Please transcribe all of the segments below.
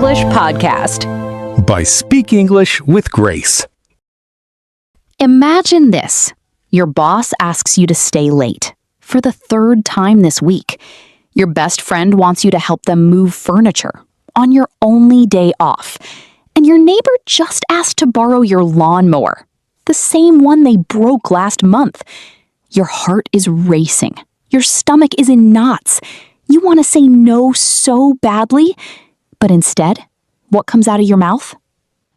English podcast by Speak English with Grace. Imagine this. Your boss asks you to stay late for the third time this week. Your best friend wants you to help them move furniture on your only day off. And your neighbor just asked to borrow your lawnmower, the same one they broke last month. Your heart is racing. Your stomach is in knots. You want to say no so badly, but instead, what comes out of your mouth?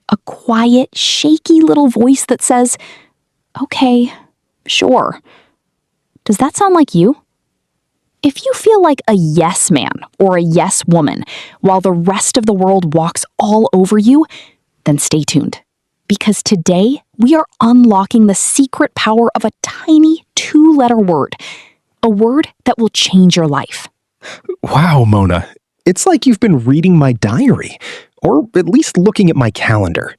A quiet, shaky little voice that says, "Okay, sure." Does that sound like you? If you feel like a yes man or a yes woman while the rest of the world walks all over you, then stay tuned. Because today, we are unlocking the secret power of a tiny 2-letter word, a word that will change your life. Wow, Mona. It's like you've been reading my diary, or at least looking at my calendar.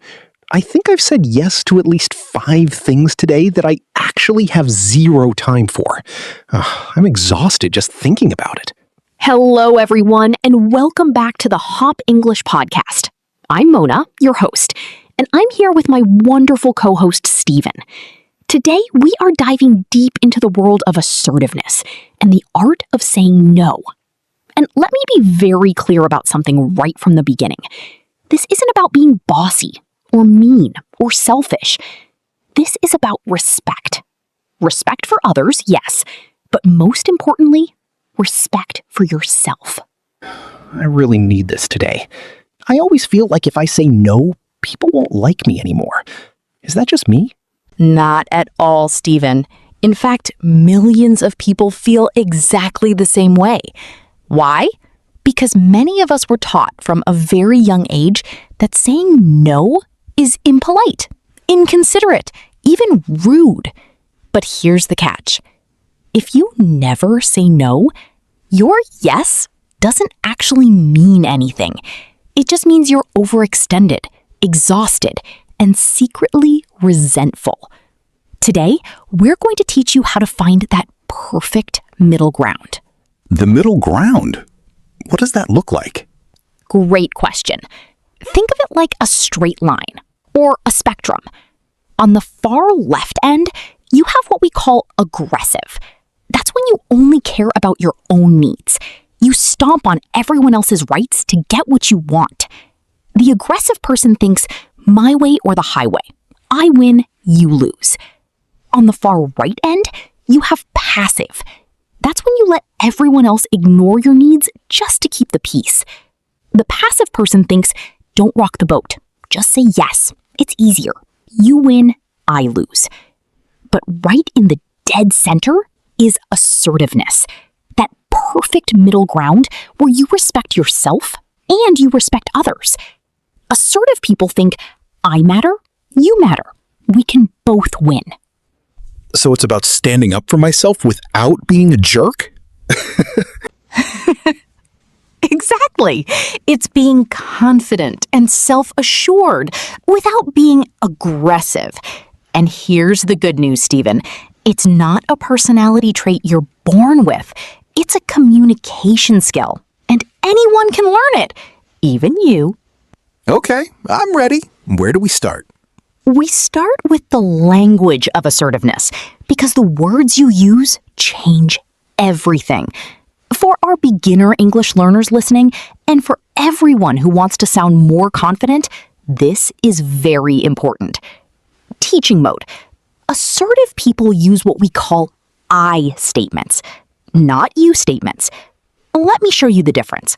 I think I've said yes to at least 5 things today that I actually have zero time for. I'm exhausted just thinking about it. Hello, everyone, and welcome back to the Hop English podcast. I'm Mona, your host, and I'm here with my wonderful co-host, Steven. Today, we are diving deep into the world of assertiveness and the art of saying no. And let me be very clear about something right from the beginning. This isn't about being bossy or mean or selfish. This is about respect. Respect for others, yes, but most importantly, respect for yourself. I really need this today. I always feel like if I say no, people won't like me anymore. Is that just me? Not at all, Steven. In fact, millions of people feel exactly the same way. Why? Because many of us were taught from a very young age that saying no is impolite, inconsiderate, even rude. But here's the catch. If you never say no, your yes doesn't actually mean anything. It just means you're overextended, exhausted, and secretly resentful. Today, we're going to teach you how to find that perfect middle ground. The middle ground? What does that look like? Great question. Think of it like a straight line or a spectrum. On the far left end, you have what we call aggressive. That's when you only care about your own needs. You stomp on everyone else's rights to get what you want. The aggressive person thinks, my way or the highway. I win, you lose. On the far right end, you have passive. That's when you let everyone else ignore your needs just to keep the peace. The passive person thinks, don't rock the boat. Just say yes. It's easier. You win, I lose. But right in the dead center is assertiveness. That perfect middle ground where you respect yourself and you respect others. Assertive people think, I matter, you matter. We can both win. So it's about standing up for myself without being a jerk? Exactly. It's being confident and self-assured without being aggressive. And here's the good news, Steven. It's not a personality trait you're born with. It's a communication skill. And anyone can learn it, even you. Okay, I'm ready. Where do we start? We start with the language of assertiveness because the words you use change everything. For our beginner English learners listening, and for everyone who wants to sound more confident, this is very important. Teaching mode. Assertive people use what we call I statements, not you statements. Let me show you the difference.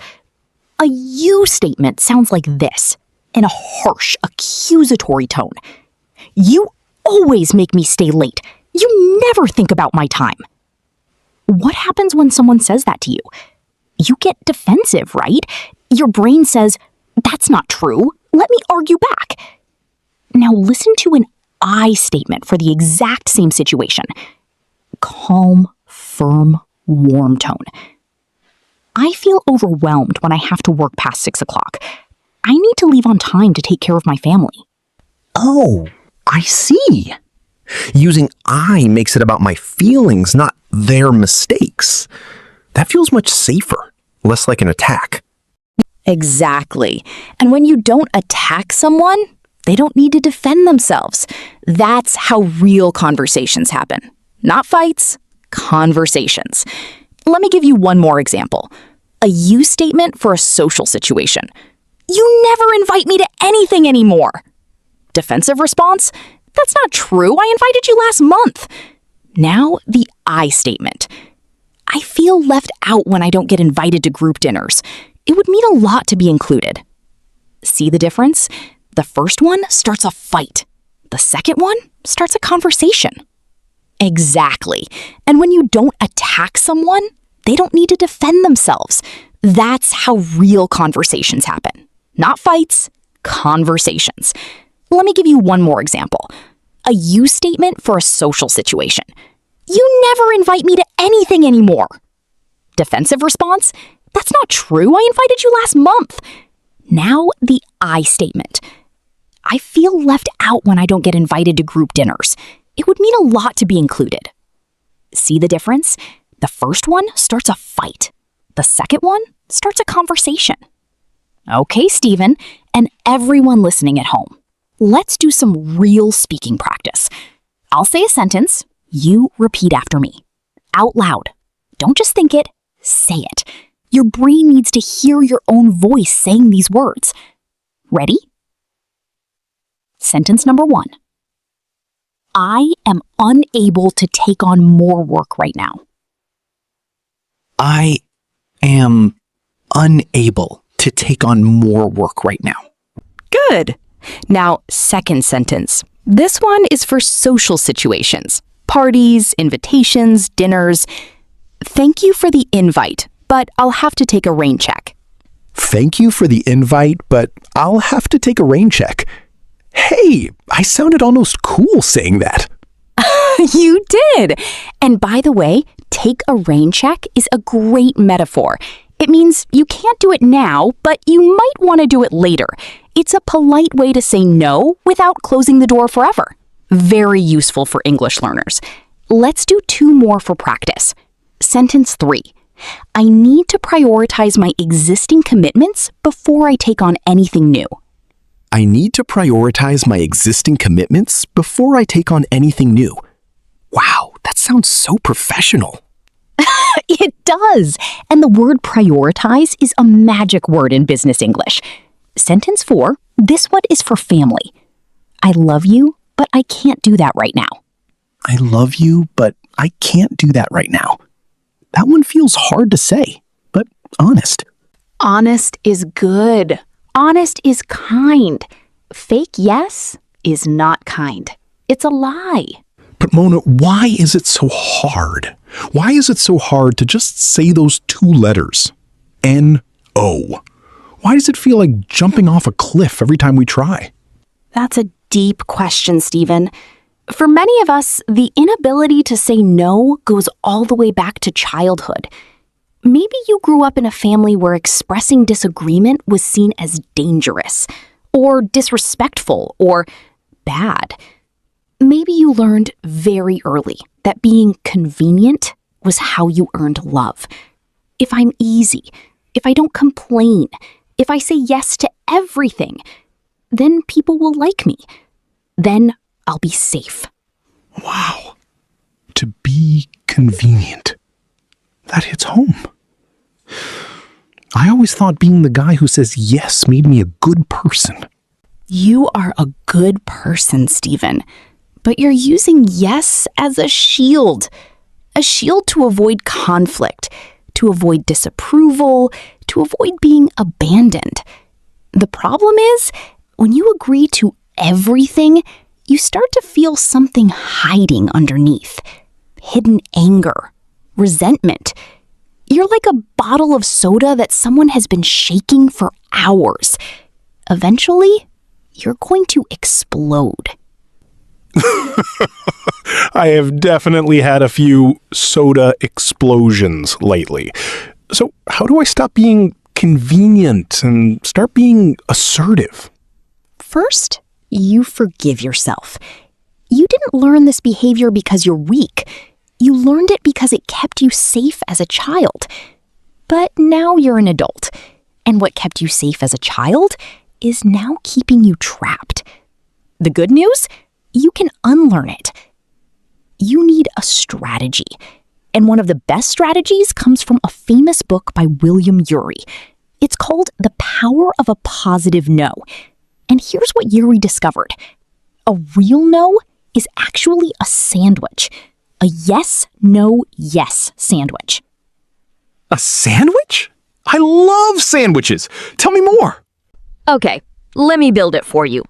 A you statement sounds like this, in a harsh, accusatory tone. You always make me stay late. You never think about my time. What happens when someone says that to you? You get defensive, right? Your brain says, that's not true. Let me argue back. Now listen to an I statement for the exact same situation. Calm, firm, warm tone. I feel overwhelmed when I have to work past 6 o'clock. I need to leave on time to take care of my family. Oh, I see. Using I makes it about my feelings, not their mistakes. That feels much safer, less like an attack. Exactly. And when you don't attack someone, they don't need to defend themselves. That's how real conversations happen. Not fights, conversations. Let me give you one more example. A you statement for a social situation. You never invite me to anything anymore. Defensive response? That's not true. I invited you last month. Now, the I statement. I feel left out when I don't get invited to group dinners. It would mean a lot to be included. See the difference? The first one starts a fight. The second one starts a conversation. Exactly. And when you don't attack someone, they don't need to defend themselves. That's how real conversations happen. Not fights, conversations. Let me give you one more example. A you statement for a social situation. You never invite me to anything anymore. Defensive response? That's not true. I invited you last month. Now the I statement. I feel left out when I don't get invited to group dinners. It would mean a lot to be included. See the difference? The first one starts a fight. The second one starts a conversation. Okay, Stephen, and everyone listening at home, let's do some real speaking practice. I'll say a sentence, you repeat after me. Out loud. Don't just think it, say it. Your brain needs to hear your own voice saying these words. Ready? Sentence number 1. I am unable to take on more work right now. I am unable to take on more work right now. Good. Now, second sentence. This one is for social situations. Parties, invitations, dinners. Thank you for the invite, but I'll have to take a rain check. Thank you for the invite, but I'll have to take a rain check. Hey, I sounded almost cool saying that. You did! And by the way, take a rain check is a great metaphor. It means you can't do it now, but you might want to do it later. It's a polite way to say no without closing the door forever. Very useful for English learners. Let's do 2 more for practice. Sentence 3. I need to prioritize my existing commitments before I take on anything new. I need to prioritize my existing commitments before I take on anything new. Wow, that sounds so professional. It does. And the word prioritize is a magic word in business English. Sentence 4, this one is for family. I love you, but I can't do that right now. I love you, but I can't do that right now. That one feels hard to say, but honest. Honest is good. Honest is kind. Fake yes is not kind. It's a lie. But Mona, why is it so hard? Why is it so hard to just say those 2 letters? N-O. Why does it feel like jumping off a cliff every time we try? That's a deep question, Stephen. For many of us, the inability to say no goes all the way back to childhood. Maybe you grew up in a family where expressing disagreement was seen as dangerous, or disrespectful, or bad. Maybe you learned very early that being convenient was how you earned love. If I'm easy, if I don't complain, if I say yes to everything, then people will like me. Then I'll be safe. Wow. To be convenient. That hits home. I always thought being the guy who says yes made me a good person. You are a good person, Stephen. But you're using yes as a shield to avoid conflict, to avoid disapproval, to avoid being abandoned. The problem is, when you agree to everything, you start to feel something hiding underneath. Hidden anger, resentment. You're like a bottle of soda that someone has been shaking for hours. Eventually, you're going to explode. I have definitely had a few soda explosions lately. So how do I stop being convenient and start being assertive? First, you forgive yourself. You didn't learn this behavior because you're weak. You learned it because it kept you safe as a child. But now you're an adult. And what kept you safe as a child is now keeping you trapped. The good news? You can unlearn it. You need a strategy. And one of the best strategies comes from a famous book by William Ury. It's called The Power of a Positive No. And here's what Ury discovered. A real no is actually a sandwich. A yes, no, yes sandwich. A sandwich? I love sandwiches. Tell me more. Okay, let me build it for you.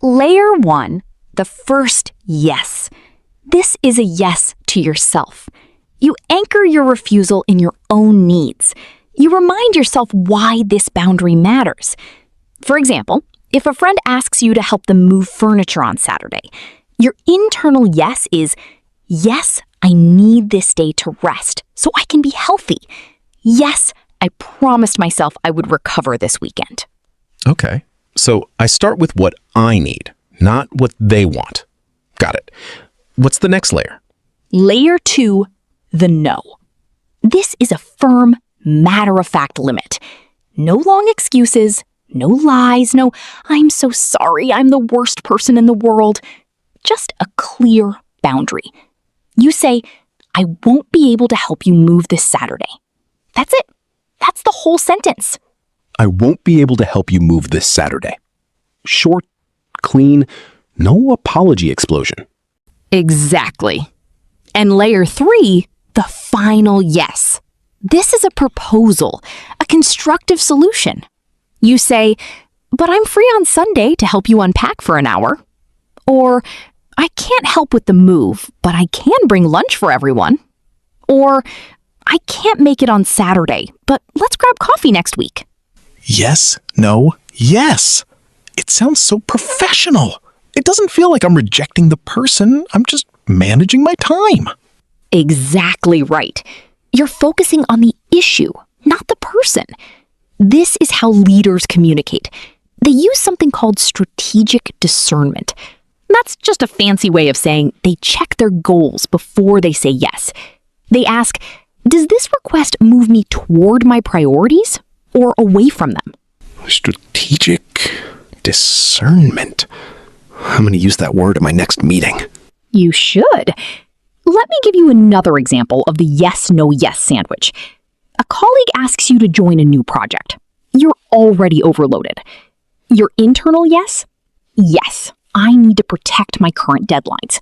Layer 1, the first yes. This is a yes to yourself. You anchor your refusal in your own needs. You remind yourself why this boundary matters. For example, if a friend asks you to help them move furniture on Saturday, your internal yes is, yes, I need this day to rest so I can be healthy. Yes, I promised myself I would recover this weekend. Okay, so I start with what I need, not what they want. Got it. What's the next layer? Layer 2, the no. This is a firm, matter-of-fact limit. No long excuses, no lies, no, I'm so sorry, I'm the worst person in the world. Just a clear boundary. You say, I won't be able to help you move this Saturday. That's it. That's the whole sentence. I won't be able to help you move this Saturday. Short, clean, no apology explosion. Exactly. And layer 3, the final yes. This is a proposal, a constructive solution. You say, but I'm free on Sunday to help you unpack for an hour. Or, I can't help with the move, but I can bring lunch for everyone. Or, I can't make it on Saturday, but let's grab coffee next week. Yes, no, yes. It sounds so professional. It doesn't feel like I'm rejecting the person. I'm just managing my time. Exactly right. You're focusing on the issue, not the person. This is how leaders communicate. They use something called strategic discernment. That's just a fancy way of saying they check their goals before they say yes. They ask, does this request move me toward my priorities or away from them? Strategic discernment. I'm going to use that word at my next meeting. You should. Let me give you another example of the yes-no-yes sandwich. A colleague asks you to join a new project. You're already overloaded. Your internal yes? Yes, I need to protect my current deadlines.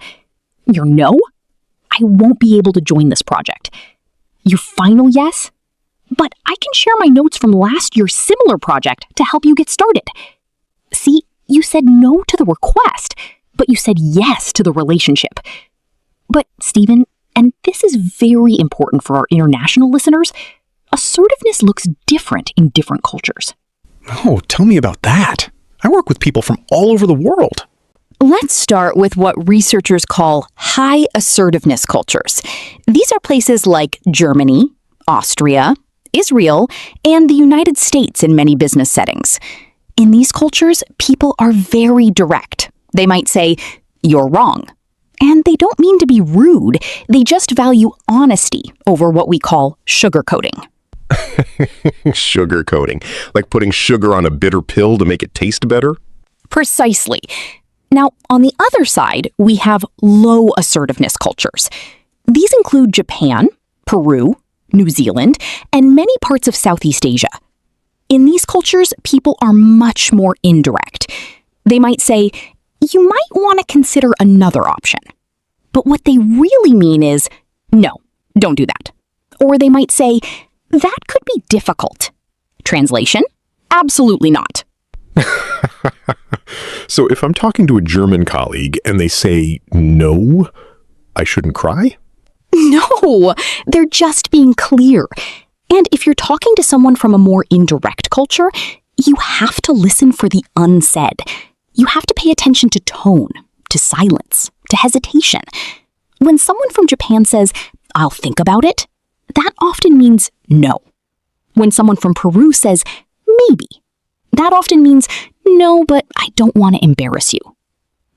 Your no? I won't be able to join this project. Your final yes? But I can share my notes from last year's similar project to help you get started. See, you said no to the request, but you said yes to the relationship. But, Stephen, and this is very important for our international listeners, assertiveness looks different in different cultures. Oh, tell me about that. I work with people from all over the world. Let's start with what researchers call high assertiveness cultures. These are places like Germany, Austria, Israel, and the United States in many business settings. In these cultures, people are very direct. They might say, "You're wrong." And they don't mean to be rude. They just value honesty over what we call sugarcoating. Sugarcoating. Like putting sugar on a bitter pill to make it taste better? Precisely. Now, on the other side, we have low assertiveness cultures. These include Japan, Peru, New Zealand, and many parts of Southeast Asia. In these cultures, people are much more indirect. They might say, you might want to consider another option. But what they really mean is, no, don't do that. Or they might say, that could be difficult. Translation? Absolutely not. So if I'm talking to a German colleague and they say no, I shouldn't cry? No, they're just being clear. And if you're talking to someone from a more indirect culture, you have to listen for the unsaid. You have to pay attention to tone, to silence, to hesitation. When someone from Japan says, I'll think about it, that often means no. When someone from Peru says, maybe, that often means no, but I don't want to embarrass you.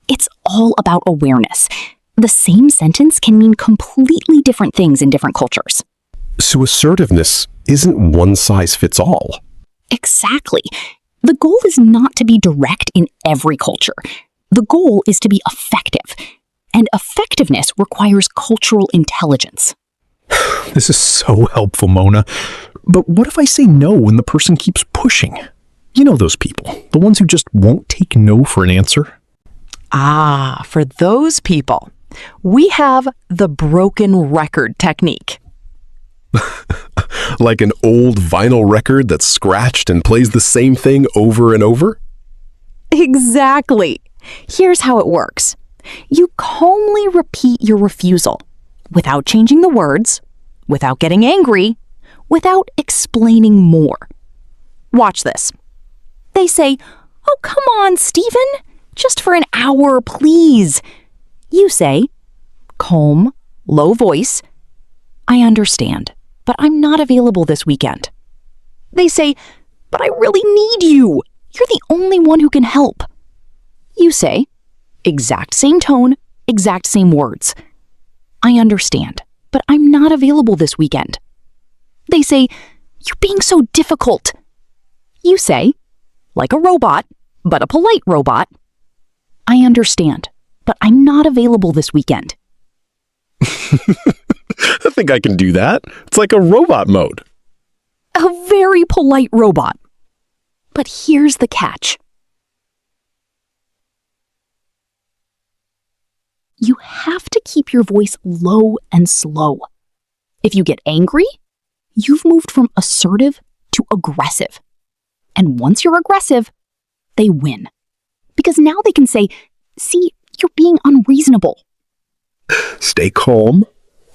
It's all about awareness. The same sentence can mean completely different things in different cultures. So assertiveness isn't one size fits all. Exactly. The goal is not to be direct in every culture. The goal is to be effective. And effectiveness requires cultural intelligence. This is so helpful, Mona. But what if I say no when the person keeps pushing? You know those people, the ones who just won't take no for an answer? Ah, for those people, we have the broken record technique. Like an old vinyl record that's scratched and plays the same thing over and over? Exactly. Here's how it works. You calmly repeat your refusal without changing the words, without getting angry, without explaining more. Watch this. They say, "Oh, come on, Stephen. Just for an hour, please." You say, calm, low voice, "I understand, but I'm not available this weekend." They say, "But I really need you. You're the only one who can help." You say, exact same tone, exact same words, "I understand, but I'm not available this weekend." They say, "You're being so difficult." You say, like a robot, but a polite robot, "I understand, but I'm not available this weekend." I think I can do that. It's like a robot mode. A very polite robot. But here's the catch. You have to keep your voice low and slow. If you get angry, you've moved from assertive to aggressive. And once you're aggressive, they win. Because now they can say, "See, you're being unreasonable." Stay calm,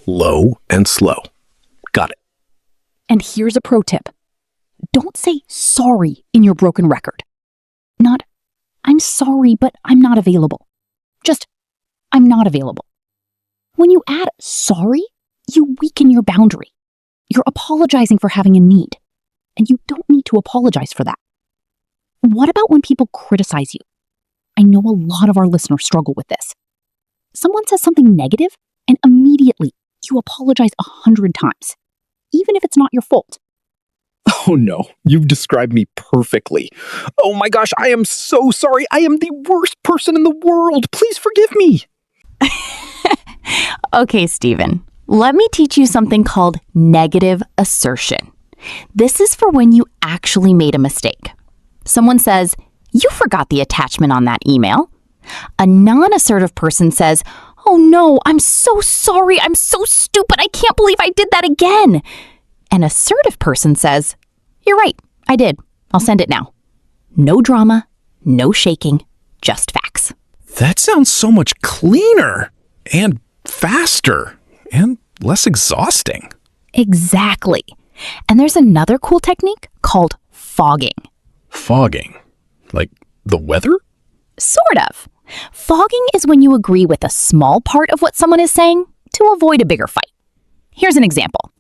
low, and slow. Got it. And here's a pro tip. Don't say sorry in your broken record. Not, "I'm sorry, but I'm not available." Just, "I'm not available." When you add sorry, you weaken your boundary. You're apologizing for having a need, and you don't need to apologize for that. What about when people criticize you? I know a lot of our listeners struggle with this. Someone says something negative, and immediately you apologize 100 times, even if it's not your fault. Oh no, you've described me perfectly. Oh my gosh, I am so sorry. I am the worst person in the world. Please forgive me. Okay, Stephen, let me teach you something called negative assertion. This is for when you actually made a mistake. Someone says, "You forgot the attachment on that email." A non-assertive person says, "Oh no, I'm so sorry. I'm so stupid. I can't believe I did that again." An assertive person says, "You're right. I did. I'll send it now." No drama, no shaking, just facts. That sounds so much cleaner and faster and less exhausting. Exactly. And there's another cool technique called fogging. Fogging? Like the weather? Sort of. Fogging is when you agree with a small part of what someone is saying to avoid a bigger fight. Here's an example.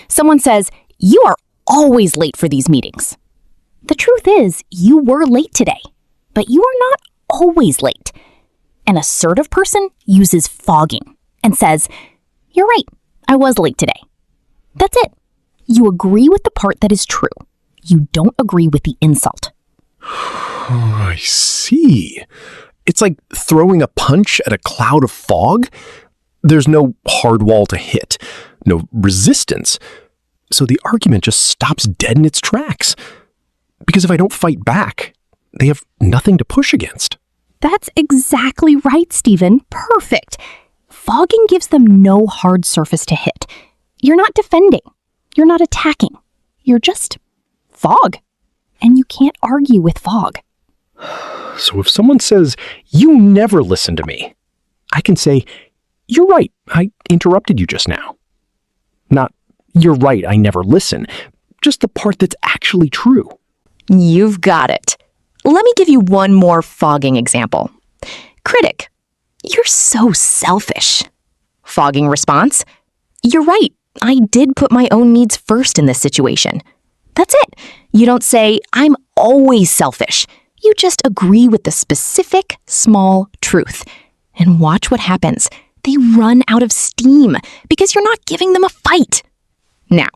Someone says, "You are always late for these meetings." The truth is, you were late today, but you are not always late. An assertive person uses fogging and says, "You're right, I was late today." That's it. You agree with the part that is true. You don't agree with the insult. Oh, I see. It's like throwing a punch at a cloud of fog. There's no hard wall to hit, no resistance. So the argument just stops dead in its tracks. Because if I don't fight back, they have nothing to push against. That's exactly right, Stephen. Perfect. Fogging gives them no hard surface to hit. You're not defending. You're not attacking. You're just fog. And you can't argue with fog. So if someone says, "You never listen to me," I can say, "You're right, I interrupted you just now." Not, "You're right, I never listen." Just the part that's actually true. You've got it. Let me give you one more fogging example. Critic, "You're so selfish." Fogging response, "You're right. I did put my own needs first in this situation." That's it. You don't say, "I'm always selfish." You just agree with the specific, small truth. And watch what happens. They run out of steam because you're not giving them a fight. Now,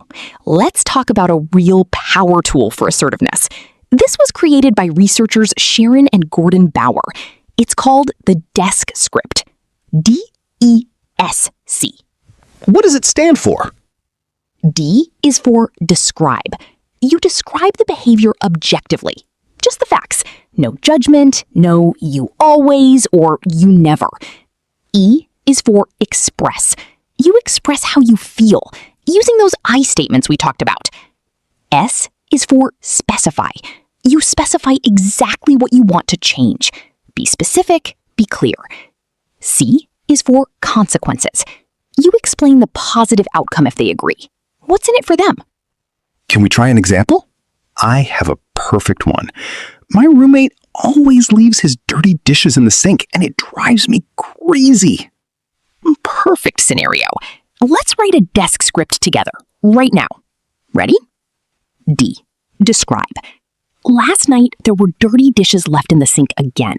let's talk about a real power tool for assertiveness. This was created by researchers Sharon and Gordon Bauer. It's called the DESC script. DESC. What does it stand for? D is for describe. You describe the behavior objectively. Just the facts. No judgment, no you always, or you never. E is for express. You express how you feel, using those I statements we talked about. S is for specify. You specify exactly what you want to change. Be specific, be clear. C is for consequences. You explain the positive outcome if they agree. What's in it for them? Can we try an example? I have a perfect one. My roommate always leaves his dirty dishes in the sink, and it drives me crazy. Perfect scenario. Let's write a DESC script together, right now. Ready? D. Describe. Last night, there were dirty dishes left in the sink again.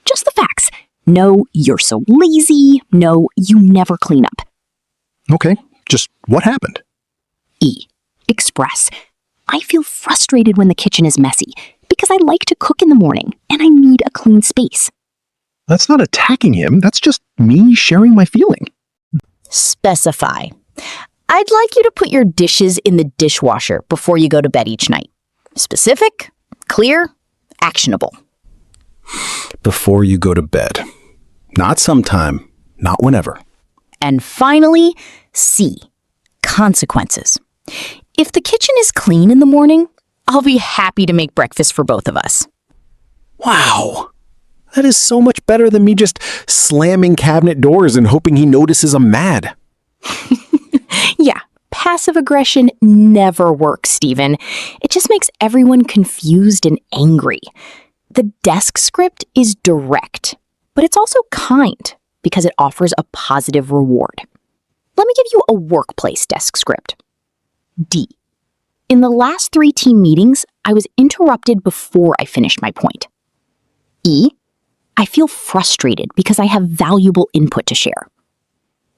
Just the facts. No, you're so lazy. No, you never clean up. Okay, just what happened? E. Express. I feel frustrated when the kitchen is messy because I like to cook in the morning and I need a clean space. That's not attacking him, that's just me sharing my feeling. Specify. I'd like you to put your dishes in the dishwasher before you go to bed each night. Specific, clear, actionable. Before you go to bed. Not sometime, not whenever. And finally, C. Consequences. If the kitchen is clean in the morning, I'll be happy to make breakfast for both of us. Wow. That is so much better than me just slamming cabinet doors and hoping he notices I'm mad. Yeah, passive aggression never works, Stephen. It just makes everyone confused and angry. The DESC script is direct, but it's also kind because it offers a positive reward. Let me give you a workplace DESC script. D. In the last 3 team meetings, I was interrupted before I finished my point. E. I feel frustrated because I have valuable input to share.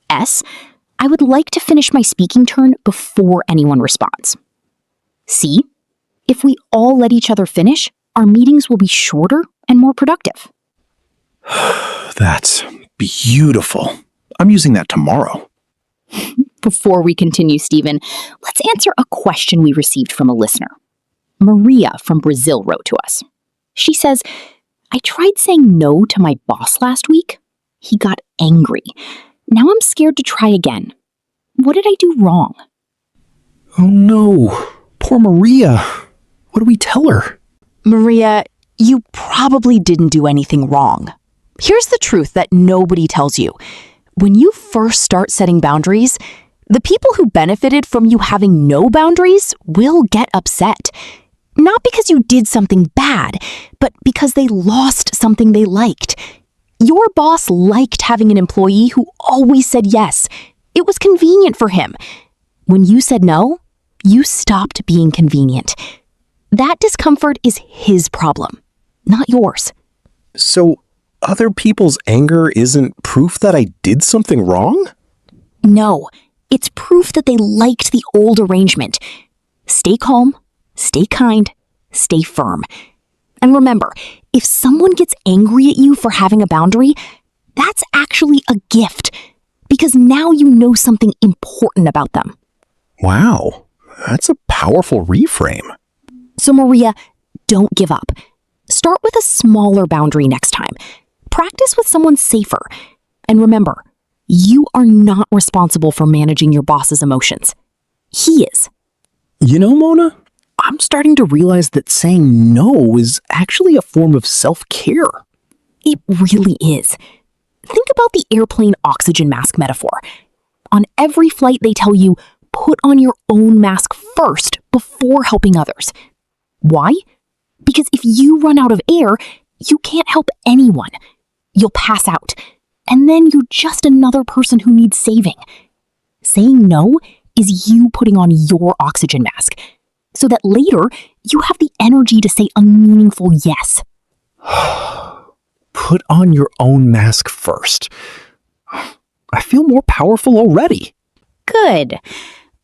S. I would like to finish my speaking turn before anyone responds. C. If we all let each other finish, our meetings will be shorter and more productive. That's beautiful. I'm using that tomorrow. Before we continue, Stephen, let's answer a question we received from a listener. Maria from Brazil wrote to us. She says, I tried saying no to my boss last week. He got angry. Now I'm scared to try again. What did I do wrong? Oh no. Poor Maria. What do we tell her? Maria, you probably didn't do anything wrong. Here's the truth that nobody tells you. When you first start setting boundaries, the people who benefited from you having no boundaries will get upset. Not because you did something bad, but because they lost something they liked. Your boss liked having an employee who always said yes. It was convenient for him. When you said no, you stopped being convenient. That discomfort is his problem, not yours. So, other people's anger isn't proof that I did something wrong? No, it's proof that they liked the old arrangement. Stay calm, stay kind, stay firm. And remember, if someone gets angry at you for having a boundary, that's actually a gift, because now you know something important about them. Wow, that's a powerful reframe. So Maria, don't give up. Start with a smaller boundary next time. Practice with someone safer. And remember, you are not responsible for managing your boss's emotions. He is. You know, Mona, I'm starting to realize that saying no is actually a form of self-care. It really is. Think about the airplane oxygen mask metaphor. On every flight, they tell you, put on your own mask first before helping others. Why? Because if you run out of air, you can't help anyone. You'll pass out, and then you're just another person who needs saving. Saying no is you putting on your oxygen mask, so that later you have the energy to say a meaningful yes. Put on your own mask first. I feel more powerful already. Good.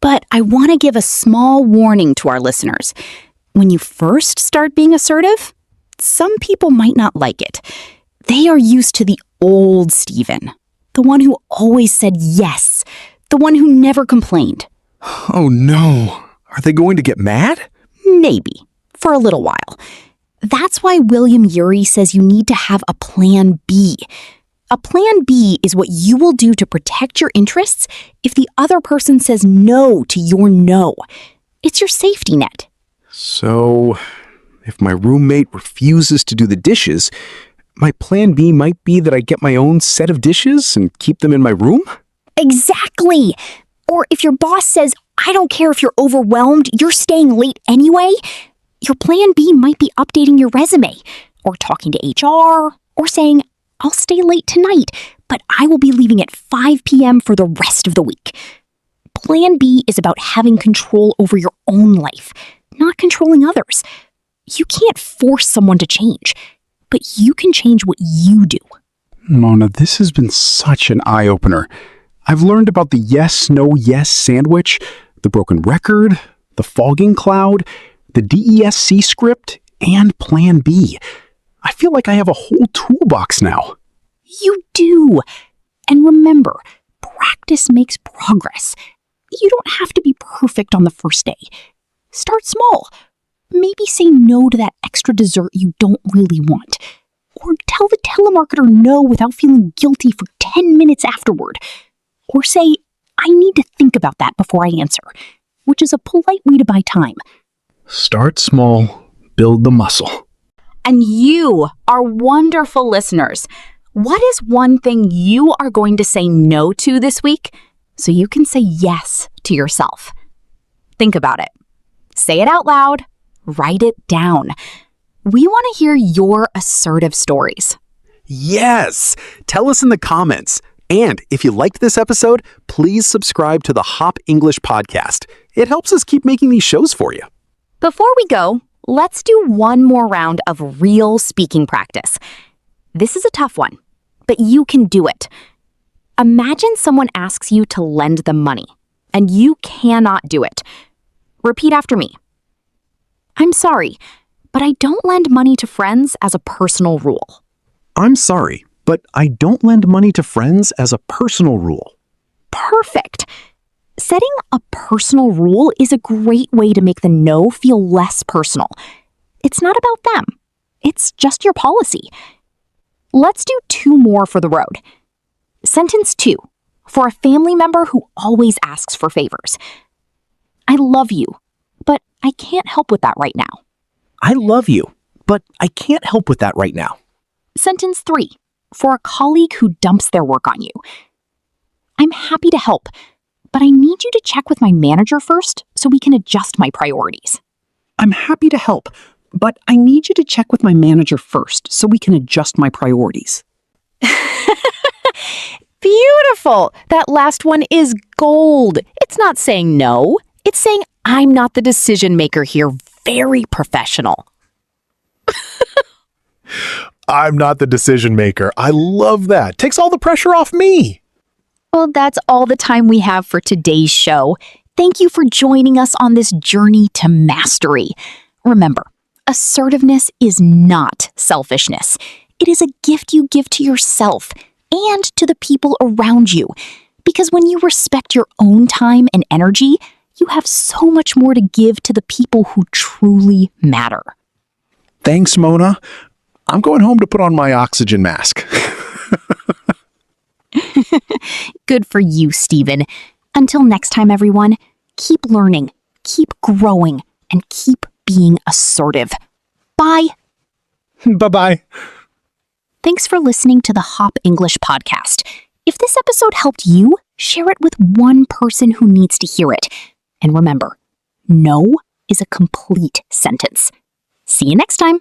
But I want to give a small warning to our listeners. When you first start being assertive, some people might not like it. They are used to the old Stephen, the one who always said yes, the one who never complained. Oh no. Are they going to get mad? Maybe, for a little while. That's why William Ury says you need to have a plan B. A plan B is what you will do to protect your interests if the other person says no to your no. It's your safety net. So, if my roommate refuses to do the dishes, my plan B might be that I get my own set of dishes and keep them in my room? Exactly. Or if your boss says, I don't care if you're overwhelmed, you're staying late anyway, your plan B might be updating your resume, or talking to HR, or saying, I'll stay late tonight, but I will be leaving at 5 p.m. for the rest of the week. Plan B is about having control over your own life, not controlling others. You can't force someone to change, but you can change what you do. Mona, this has been such an eye-opener. I've learned about the yes, no, yes sandwich, the broken record, the fogging cloud, the DESC script, and Plan B. I feel like I have a whole toolbox now. You do. And remember, practice makes progress. You don't have to be perfect on the first day. Start small. Maybe say no to that extra dessert you don't really want. Or tell the telemarketer no without feeling guilty for 10 minutes afterward. Or say, I need to think about that before I answer, which is a polite way to buy time. Start small, build the muscle. And you are wonderful listeners. What is one thing you are going to say no to this week so you can say yes to yourself? Think about it. Say it out loud. Write it down. We want to hear your assertive stories. Yes! Tell us in the comments. And if you liked this episode, please subscribe to the Hop English podcast. It helps us keep making these shows for you. Before we go, let's do one more round of real speaking practice. This is a tough one, but you can do it. Imagine someone asks you to lend them money, and you cannot do it. Repeat after me. I'm sorry, but I don't lend money to friends as a personal rule. I'm sorry, but I don't lend money to friends as a personal rule. Perfect. Setting a personal rule is a great way to make the no feel less personal. It's not about them. It's just your policy. Let's do 2 more for the road. Sentence 2, for a family member who always asks for favors. I love you, but I can't help with that right now. I love you, but I can't help with that right now. Sentence 3, for a colleague who dumps their work on you. I'm happy to help, but I need you to check with my manager first so we can adjust my priorities. I'm happy to help, but I need you to check with my manager first so we can adjust my priorities. Beautiful! That last one is gold. It's not saying no. It's saying I'm not the decision maker here. Very professional. I'm not the decision maker. I love that. Takes all the pressure off me. Well, that's all the time we have for today's show. Thank you for joining us on this journey to mastery. Remember, assertiveness is not selfishness. It is a gift you give to yourself and to the people around you. Because when you respect your own time and energy, you have so much more to give to the people who truly matter. Thanks, Mona. I'm going home to put on my oxygen mask. Good for you, Stephen. Until next time, everyone, keep learning, keep growing, and keep being assertive. Bye. Bye-bye. Thanks for listening to the Hop English podcast. If this episode helped you, share it with one person who needs to hear it. And remember, no is a complete sentence. See you next time.